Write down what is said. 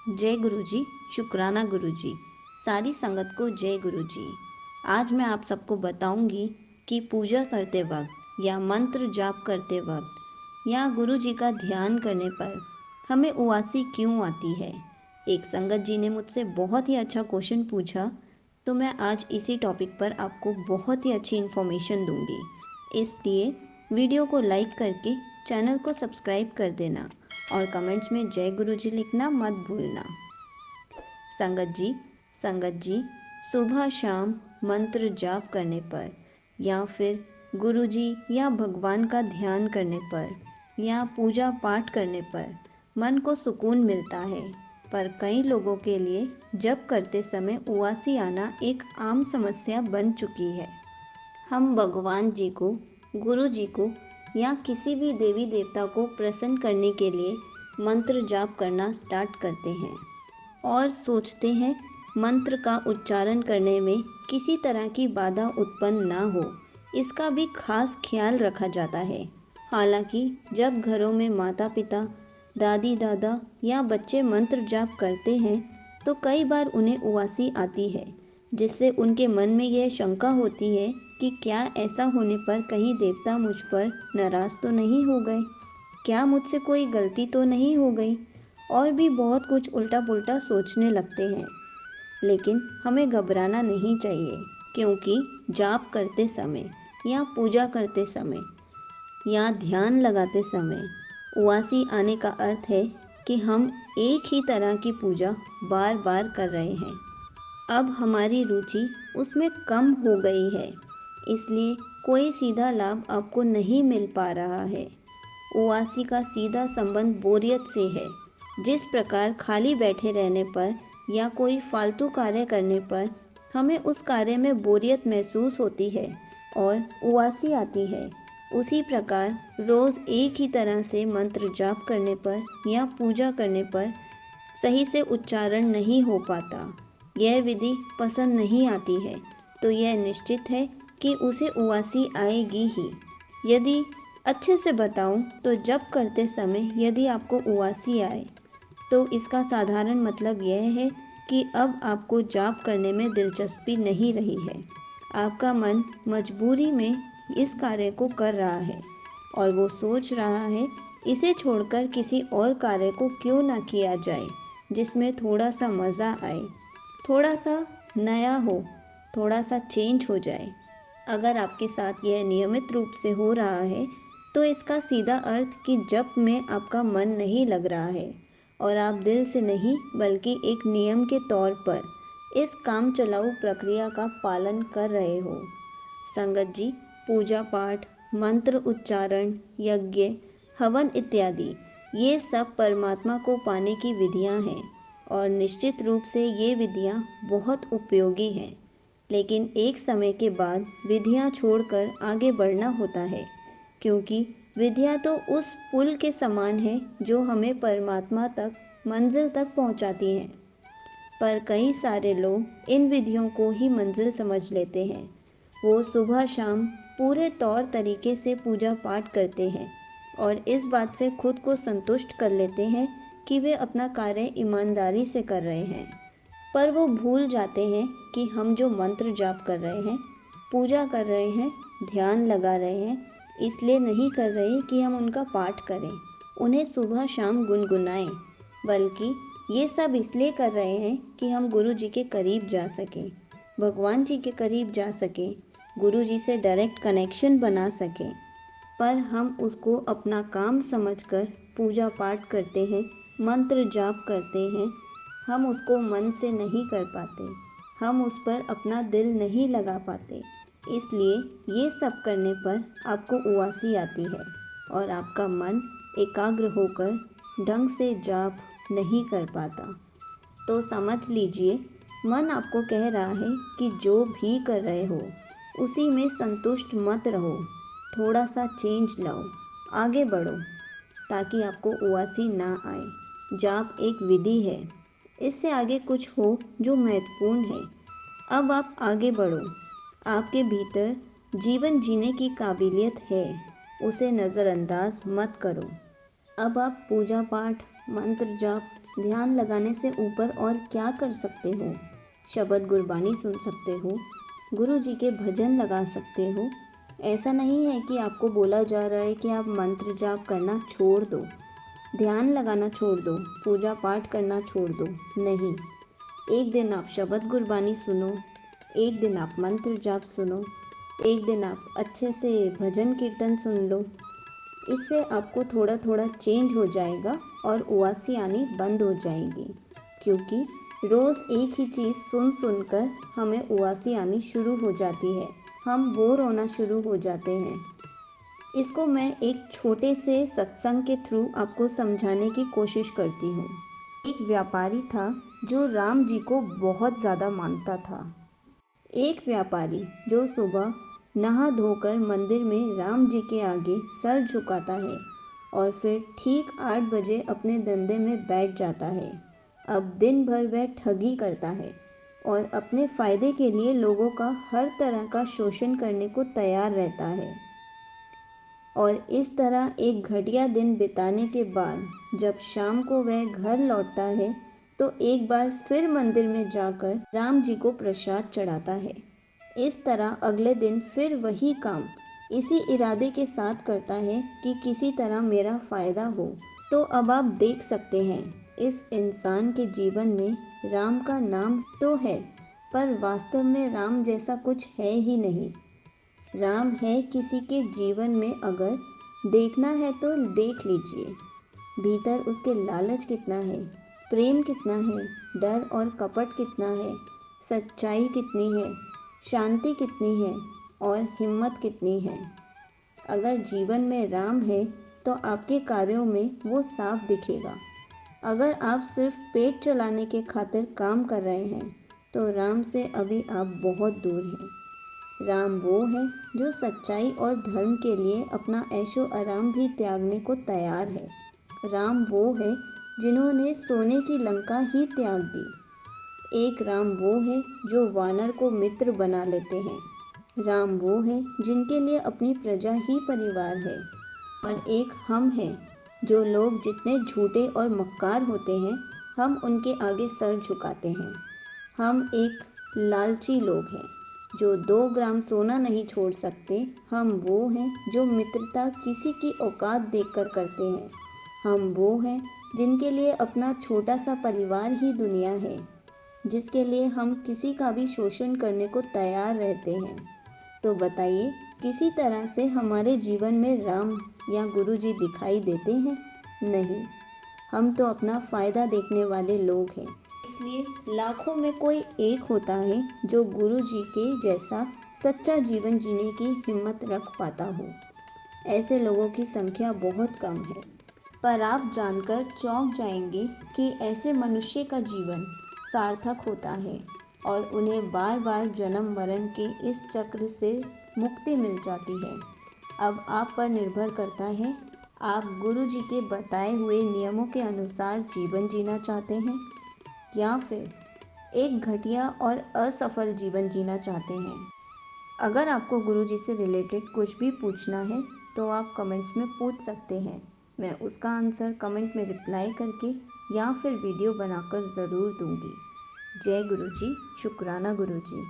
जय गुरुजी। शुक्राना गुरुजी। सारी संगत को जय गुरुजी। आज मैं आप सबको बताऊंगी कि पूजा करते वक्त या मंत्र जाप करते वक्त या गुरुजी का ध्यान करने पर हमें उदासी क्यों आती है। एक संगत जी ने मुझसे बहुत ही अच्छा क्वेश्चन पूछा, तो मैं आज इसी टॉपिक पर आपको बहुत ही अच्छी इन्फॉर्मेशन दूंगी। इसलिए वीडियो को लाइक करके चैनल को सब्सक्राइब कर देना और कमेंट्स में जय गुरुजी लिखना मत भूलना। संगत जी सुबह शाम मंत्र जाप करने पर या फिर गुरुजी या भगवान का ध्यान करने पर या पूजा पाठ करने पर मन को सुकून मिलता है। पर कई लोगों के लिए जप करते समय उदासी आना एक आम समस्या बन चुकी है। हम भगवान जी को, गुरु जी को या किसी भी देवी देवता को प्रसन्न करने के लिए मंत्र जाप करना स्टार्ट करते हैं और सोचते हैं मंत्र का उच्चारण करने में किसी तरह की बाधा उत्पन्न ना हो, इसका भी खास ख्याल रखा जाता है। हालांकि जब घरों में माता पिता, दादी दादा या बच्चे मंत्र जाप करते हैं तो कई बार उन्हें उदासी आती है, जिससे उनके मन में यह शंका होती है कि क्या ऐसा होने पर कहीं देवता मुझ पर नाराज़ तो नहीं हो गए, क्या मुझसे कोई गलती तो नहीं हो गई, और भी बहुत कुछ उल्टा पुल्टा सोचने लगते हैं। लेकिन हमें घबराना नहीं चाहिए, क्योंकि जाप करते समय या पूजा करते समय या ध्यान लगाते समय उदासी आने का अर्थ है कि हम एक ही तरह की पूजा बार बार कर रहे हैं। अब हमारी रुचि उसमें कम हो गई है, इसलिए कोई सीधा लाभ आपको नहीं मिल पा रहा है। उदासी का सीधा संबंध बोरियत से है। जिस प्रकार खाली बैठे रहने पर या कोई फालतू कार्य करने पर हमें उस कार्य में बोरियत महसूस होती है और उदासी आती है, उसी प्रकार रोज़ एक ही तरह से मंत्र जाप करने पर या पूजा करने पर सही से उच्चारण नहीं हो पाता, यह विधि पसंद नहीं आती है, तो यह निश्चित है कि उसे उदासी आएगी ही। यदि अच्छे से बताऊं तो जप करते समय यदि आपको उदासी आए तो इसका साधारण मतलब यह है कि अब आपको जाप करने में दिलचस्पी नहीं रही है। आपका मन मजबूरी में इस कार्य को कर रहा है और वो सोच रहा है इसे छोड़कर किसी और कार्य को क्यों ना किया जाए जिसमें थोड़ा सा मज़ा आए, थोड़ा सा नया हो, थोड़ा सा चेंज हो जाए। अगर आपके साथ यह नियमित रूप से हो रहा है तो इसका सीधा अर्थ कि जप में आपका मन नहीं लग रहा है और आप दिल से नहीं बल्कि एक नियम के तौर पर इस काम चलाऊ प्रक्रिया का पालन कर रहे हो। संगत जी, पूजा पाठ, मंत्र उच्चारण, यज्ञ, हवन इत्यादि ये सब परमात्मा को पाने की विधियां हैं और निश्चित रूप से ये विधियां बहुत उपयोगी हैं। लेकिन एक समय के बाद विधियां छोड़कर आगे बढ़ना होता है, क्योंकि विधियां तो उस पुल के समान है जो हमें परमात्मा तक, मंजिल तक पहुंचाती हैं। पर कई सारे लोग इन विधियों को ही मंजिल समझ लेते हैं। वो सुबह शाम पूरे तौर तरीके से पूजा पाठ करते हैं और इस बात से खुद को संतुष्ट कर लेते हैं कि वे अपना कार्य ईमानदारी से कर रहे हैं। पर वो भूल जाते हैं कि हम जो मंत्र जाप कर रहे हैं, पूजा कर रहे हैं, ध्यान लगा रहे हैं, इसलिए नहीं कर रहे कि हम उनका पाठ करें, उन्हें सुबह शाम गुनगुनाएं, बल्कि ये सब इसलिए कर रहे हैं कि हम गुरु जी के करीब जा सकें, भगवान जी के करीब जा सकें, गुरु जी से डायरेक्ट कनेक्शन बना सकें। पर हम उसको अपना काम समझकर पूजा पाठ करते हैं, मंत्र जाप करते हैं, हम उसको मन से नहीं कर पाते, हम उस पर अपना दिल नहीं लगा पाते। इसलिए ये सब करने पर आपको उदासी आती है और आपका मन एकाग्र होकर ढंग से जाप नहीं कर पाता। तो समझ लीजिए, मन आपको कह रहा है कि जो भी कर रहे हो उसी में संतुष्ट मत रहो, थोड़ा सा चेंज लाओ, आगे बढ़ो, ताकि आपको उदासी ना आए। जाप एक विधि है, इससे आगे कुछ हो जो महत्वपूर्ण है। अब आप आगे बढ़ो, आपके भीतर जीवन जीने की काबिलियत है, उसे नज़रअंदाज मत करो। अब आप पूजा पाठ, मंत्र जाप, ध्यान लगाने से ऊपर और क्या कर सकते हो? शब्द गुरबानी सुन सकते हो, गुरु जी के भजन लगा सकते हो। ऐसा नहीं है कि आपको बोला जा रहा है कि आप मंत्र जाप करना छोड़ दो, ध्यान लगाना छोड़ दो, पूजा पाठ करना छोड़ दो। नहीं, एक दिन आप शब्द गुरबानी सुनो, एक दिन आप मंत्र जाप सुनो, एक दिन आप अच्छे से भजन कीर्तन सुन लो। इससे आपको थोड़ा थोड़ा चेंज हो जाएगा और उदासी आनी बंद हो जाएगी, क्योंकि रोज़ एक ही चीज़ सुन सुनकर हमें उदासी आनी शुरू हो जाती है, हम बोर होना शुरू हो जाते हैं। इसको मैं एक छोटे से सत्संग के थ्रू आपको समझाने की कोशिश करती हूँ। एक व्यापारी था जो राम जी को बहुत ज़्यादा मानता था। एक व्यापारी जो सुबह नहा धोकर मंदिर में राम जी के आगे सर झुकाता है और फिर ठीक 8 बजे अपने धंधे में बैठ जाता है। अब दिन भर वह ठगी करता है और अपने फ़ायदे के लिए लोगों का हर तरह का शोषण करने को तैयार रहता है। और इस तरह एक घटिया दिन बिताने के बाद जब शाम को वह घर लौटता है तो एक बार फिर मंदिर में जाकर राम जी को प्रसाद चढ़ाता है। इस तरह अगले दिन फिर वही काम इसी इरादे के साथ करता है कि किसी तरह मेरा फ़ायदा हो। तो अब आप देख सकते हैं, इस इंसान के जीवन में राम का नाम तो है, पर वास्तव में राम जैसा कुछ है ही नहीं। राम है किसी के जीवन में, अगर देखना है तो देख लीजिए। भीतर उसके लालच कितना है, प्रेम कितना है, डर और कपट कितना है, सच्चाई कितनी है, शांति कितनी है और हिम्मत कितनी है। अगर जीवन में राम है तो आपके कार्यों में वो साफ दिखेगा। अगर आप सिर्फ पेट चलाने के खातिर काम कर रहे हैं तो राम से अभी आप बहुत दूर हैं। राम वो है जो सच्चाई और धर्म के लिए अपना ऐशो आराम भी त्यागने को तैयार है। राम वो है जिन्होंने सोने की लंका ही त्याग दी। एक राम वो है जो वानर को मित्र बना लेते हैं। राम वो है जिनके लिए अपनी प्रजा ही परिवार है। और एक हम हैं जो लोग जितने झूठे और मक्कार होते हैं, हम उनके आगे सर झुकाते हैं। हम एक लालची लोग हैं जो 2 ग्राम सोना नहीं छोड़ सकते। हम वो हैं जो मित्रता किसी की औकात देखकर करते हैं। हम वो हैं जिनके लिए अपना छोटा सा परिवार ही दुनिया है, जिसके लिए हम किसी का भी शोषण करने को तैयार रहते हैं। तो बताइए, किसी तरह से हमारे जीवन में राम या गुरु जी दिखाई देते हैं? नहीं, हम तो अपना फ़ायदा देखने वाले लोग हैं। इसलिए लाखों में कोई एक होता है जो गुरु जी के जैसा सच्चा जीवन जीने की हिम्मत रख पाता हो। ऐसे लोगों की संख्या बहुत कम है, पर आप जानकर चौंक जाएंगे कि ऐसे मनुष्य का जीवन सार्थक होता है और उन्हें बार बार जन्म मरण के इस चक्र से मुक्ति मिल जाती है। अब आप पर निर्भर करता है, आप गुरु जी के बताए हुए नियमों के अनुसार जीवन जीना चाहते हैं या फिर एक घटिया और असफल जीवन जीना चाहते हैं। अगर आपको गुरु जी से रिलेटेड कुछ भी पूछना है तो आप कमेंट्स में पूछ सकते हैं। मैं उसका आंसर कमेंट में रिप्लाई करके या फिर वीडियो बनाकर ज़रूर दूंगी। जय गुरु जी, शुक्राना गुरु जी।